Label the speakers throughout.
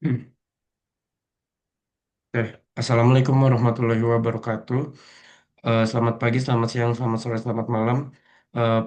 Speaker 1: Hmm. Assalamualaikum warahmatullahi wabarakatuh. Selamat pagi, selamat siang, selamat sore, selamat malam.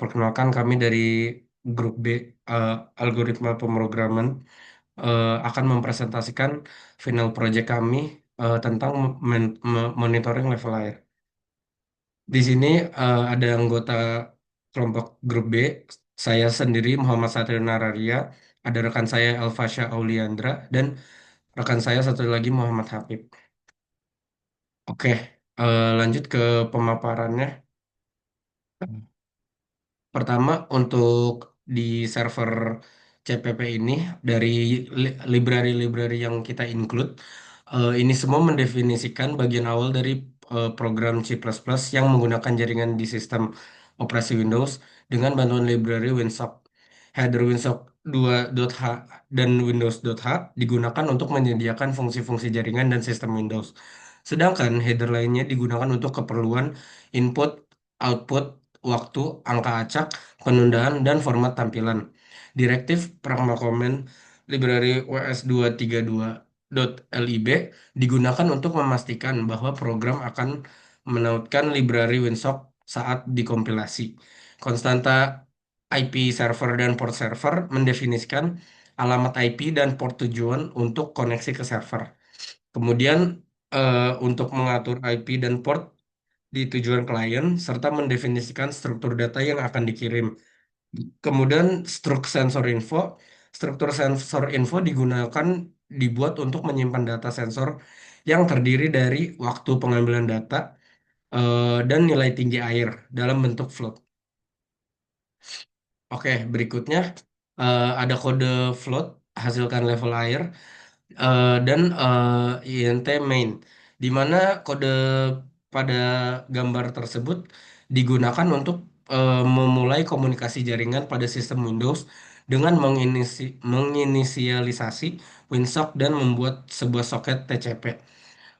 Speaker 1: Perkenalkan kami dari grup B, eh, algoritma pemrograman, akan mempresentasikan final project kami tentang monitoring level air. Di sini ada anggota kelompok grup B, saya sendiri Muhammad Satrio Nararia, ada rekan saya Elfasya Auliandra, dan rekan saya satu lagi Muhammad Habib. Oke, lanjut ke pemaparannya. Pertama, untuk di server CPP ini, dari library-library yang kita include, ini semua mendefinisikan bagian awal dari program C++ yang menggunakan jaringan di sistem operasi Windows dengan bantuan library WinSock. Header WinSock 2.h dan Windows.h digunakan untuk menyediakan fungsi-fungsi jaringan dan sistem Windows. Sedangkan header lainnya digunakan untuk keperluan input, output, waktu, angka acak, penundaan, dan format tampilan. Direktif Pragma Comment Library WS232.lib digunakan untuk memastikan bahwa program akan menautkan library WinSock saat dikompilasi. Konstanta IP server dan port server mendefinisikan alamat IP dan port tujuan untuk koneksi ke server. Kemudian untuk mengatur IP dan port di tujuan klien serta mendefinisikan struktur data yang akan dikirim. Kemudian struktur sensor info digunakan dibuat untuk menyimpan data sensor yang terdiri dari waktu pengambilan data dan nilai tinggi air dalam bentuk float. Oke, berikutnya ada kode float hasilkan level air dan INT main, di mana kode pada gambar tersebut digunakan untuk memulai komunikasi jaringan pada sistem Windows dengan menginisialisasi WinSock dan membuat sebuah soket TCP.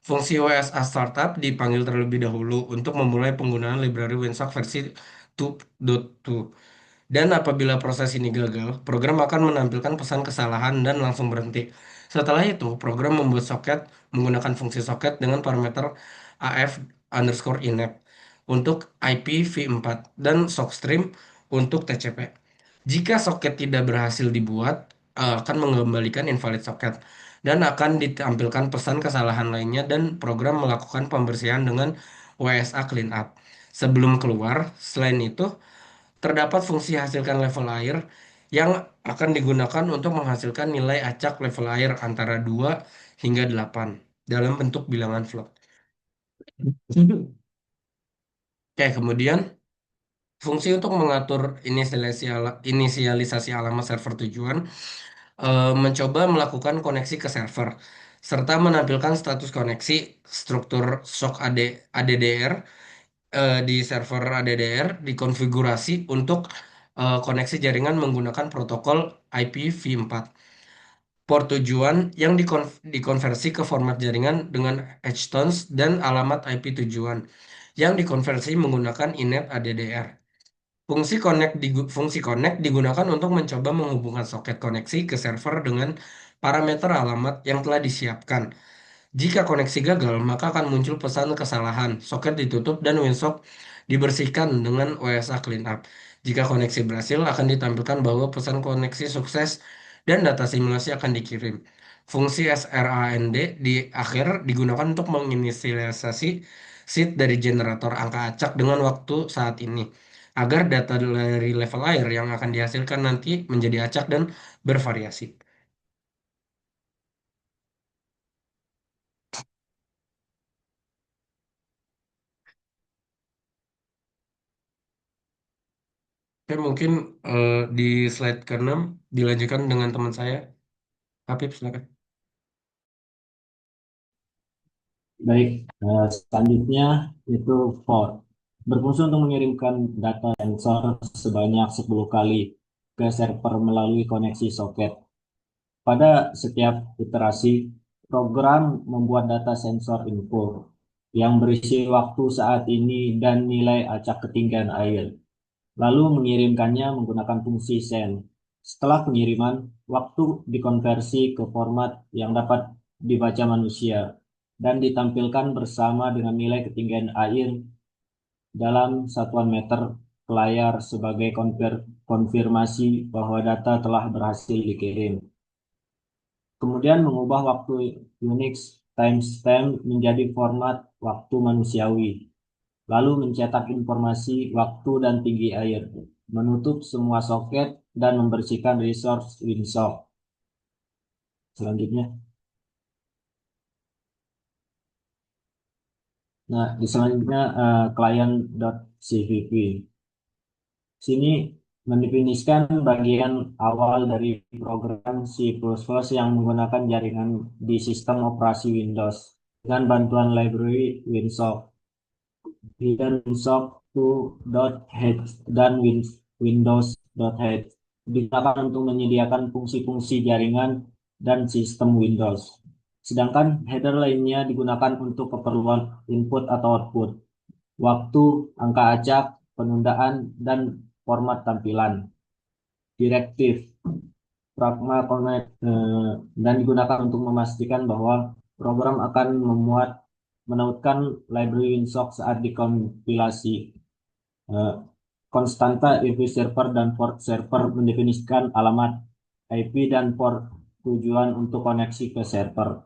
Speaker 1: Fungsi WSA Startup dipanggil terlebih dahulu untuk memulai penggunaan library WinSock versi 2.2. Dan apabila proses ini gagal, program akan menampilkan pesan kesalahan dan langsung berhenti. Setelah itu, program membuat soket menggunakan fungsi soket dengan parameter AF underscore init untuk IPv4 dan sockstream untuk TCP. Jika soket tidak berhasil dibuat, akan mengembalikan invalid soket dan akan ditampilkan pesan kesalahan lainnya dan program melakukan pembersihan dengan WSA cleanup. Sebelum keluar, selain itu, terdapat fungsi hasilkan level air yang akan digunakan untuk menghasilkan nilai acak level air antara 2 hingga 8 dalam bentuk bilangan float. Oke, kemudian fungsi untuk mengatur inisialisasi alamat server tujuan mencoba melakukan koneksi ke server serta menampilkan status koneksi struktur SOC ADDR di server ADDR dikonfigurasi untuk koneksi jaringan menggunakan protokol IPv4. Port tujuan yang dikonversi ke format jaringan dengan edge-tones dan alamat IP tujuan yang dikonversi menggunakan inet ADDR. Fungsi connect digunakan untuk mencoba menghubungkan soket koneksi ke server dengan parameter alamat yang telah disiapkan. Jika koneksi gagal, maka akan muncul pesan kesalahan, soket ditutup dan WinSock dibersihkan dengan OSA cleanup. Jika koneksi berhasil, akan ditampilkan bahwa pesan koneksi sukses dan data simulasi akan dikirim. Fungsi SRAND di akhir digunakan untuk menginisialisasi seed dari generator angka acak dengan waktu saat ini, agar data dari level air yang akan dihasilkan nanti menjadi acak dan bervariasi. Oke, mungkin di slide ke-6 dilanjutkan dengan teman saya. Habib, silakan.
Speaker 2: Baik, selanjutnya itu for berfungsi untuk mengirimkan data sensor sebanyak 10 kali ke server melalui koneksi soket. Pada setiap iterasi, program membuat data sensor info yang berisi waktu saat ini dan nilai acak ketinggian air, lalu mengirimkannya menggunakan fungsi send. Setelah pengiriman, waktu dikonversi ke format yang dapat dibaca manusia dan ditampilkan bersama dengan nilai ketinggian air dalam satuan meter ke layar sebagai konfirmasi bahwa data telah berhasil dikirim. Kemudian mengubah waktu Unix timestamp menjadi format waktu manusiawi, lalu mencetak informasi waktu dan tinggi air, menutup semua soket, dan membersihkan resource WinSock. Selanjutnya, nah di selanjutnya client.cpp. Sini mendefinisikan bagian awal dari program C++ yang menggunakan jaringan di sistem operasi Windows dengan bantuan library WinSock. Dan Winsock2.h dan Windows.h digunakan untuk menyediakan fungsi-fungsi jaringan dan sistem Windows. Sedangkan header lainnya digunakan untuk keperluan input atau output, waktu, angka acak, penundaan, dan format tampilan. Direktif Pragma Connect dan digunakan untuk memastikan bahwa program akan menautkan library WinSock saat dikompilasi. Eh, Konstanta IP server dan port server mendefinisikan alamat IP dan port tujuan untuk koneksi ke server.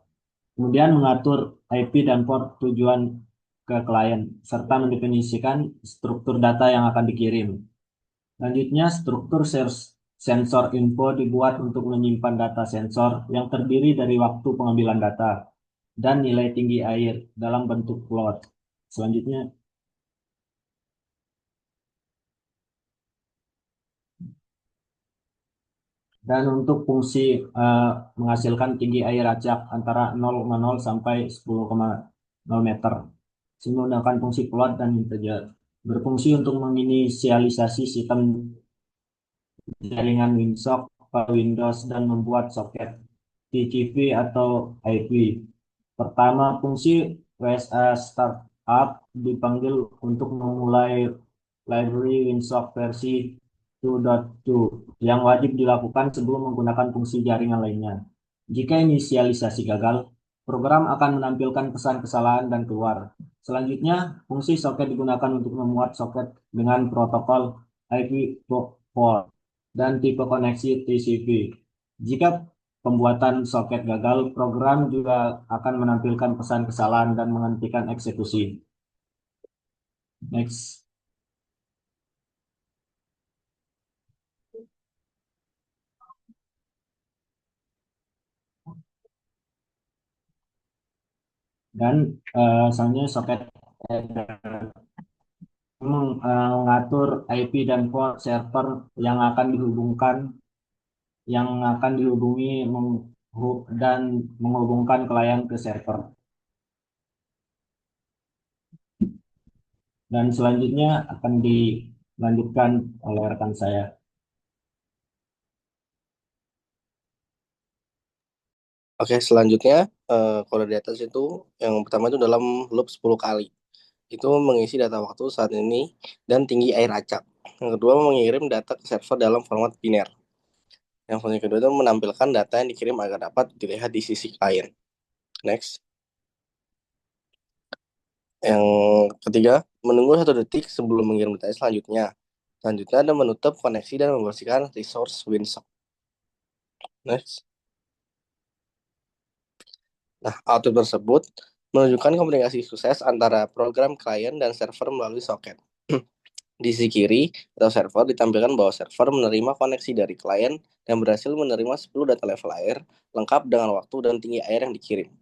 Speaker 2: Kemudian mengatur IP dan port tujuan ke klien, serta mendefinisikan struktur data yang akan dikirim. Selanjutnya, struktur sensor info dibuat untuk menyimpan data sensor yang terdiri dari waktu pengambilan data dan nilai tinggi air dalam bentuk plot. Selanjutnya, dan untuk fungsi menghasilkan tinggi air acak antara 0,0 sampai 10,0 meter. Ini menggunakan fungsi plot dan integer. Berfungsi untuk menginisialisasi sistem jaringan WinSock pada Windows dan membuat soket TCP atau IP. Pertama, fungsi WSA Startup dipanggil untuk memulai library WinSock versi 2.2 yang wajib dilakukan sebelum menggunakan fungsi jaringan lainnya. Jika inisialisasi gagal, program akan menampilkan pesan kesalahan dan keluar. Selanjutnya, fungsi soket digunakan untuk memuat soket dengan protokol IP4 dan tipe koneksi TCP. Jika pembuatan soket gagal, program juga akan menampilkan pesan kesalahan dan menghentikan eksekusi. Next. Dan selanjutnya soket mengatur IP dan port server yang akan dihubungi dan menghubungkan klien ke server. Dan selanjutnya akan dilanjutkan oleh rekan saya.
Speaker 3: Oke, selanjutnya kalau di atas itu yang pertama itu dalam loop 10 kali. Itu mengisi data waktu saat ini dan tinggi air acak. Yang kedua mengirim data ke server dalam format biner. Yang fungsi kedua itu menampilkan data yang dikirim agar dapat dilihat di sisi klien. Next. Yang ketiga, menunggu 1 detik sebelum mengirim data selanjutnya. Selanjutnya ada menutup koneksi dan membersihkan resource WinSock. Next. Nah, output tersebut menunjukkan komunikasi sukses antara program klien dan server melalui soket. Di sisi kiri atau server ditampilkan bahwa server menerima koneksi dari klien dan berhasil menerima 10 data level air lengkap dengan waktu dan tinggi air yang dikirim.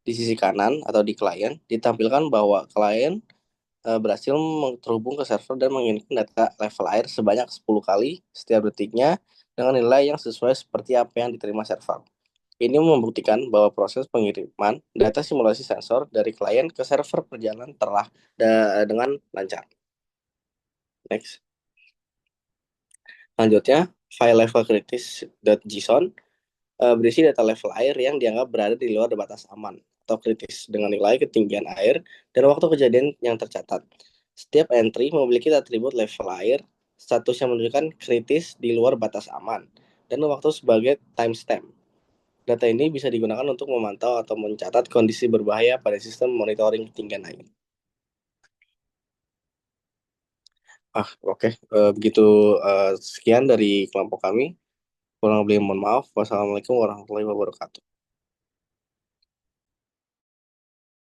Speaker 3: Di sisi kanan atau di klien ditampilkan bahwa klien berhasil terhubung ke server dan mengirimkan data level air sebanyak 10 kali setiap detiknya dengan nilai yang sesuai seperti apa yang diterima server. Ini membuktikan bahwa proses pengiriman data simulasi sensor dari klien ke server berjalan dengan lancar. Next. Selanjutnya, file level kritis.json berisi data level air yang dianggap berada di luar batas aman atau kritis dengan nilai ketinggian air dan waktu kejadian yang tercatat. Setiap entry memiliki atribut level air, status yang menunjukkan kritis di luar batas aman, dan waktu sebagai timestamp. Data ini bisa digunakan untuk memantau atau mencatat kondisi berbahaya pada sistem monitoring ketinggian air. Oke. Begitu sekian dari kelompok kami. Kurang lebih mohon maaf. Wassalamualaikum warahmatullahi wabarakatuh.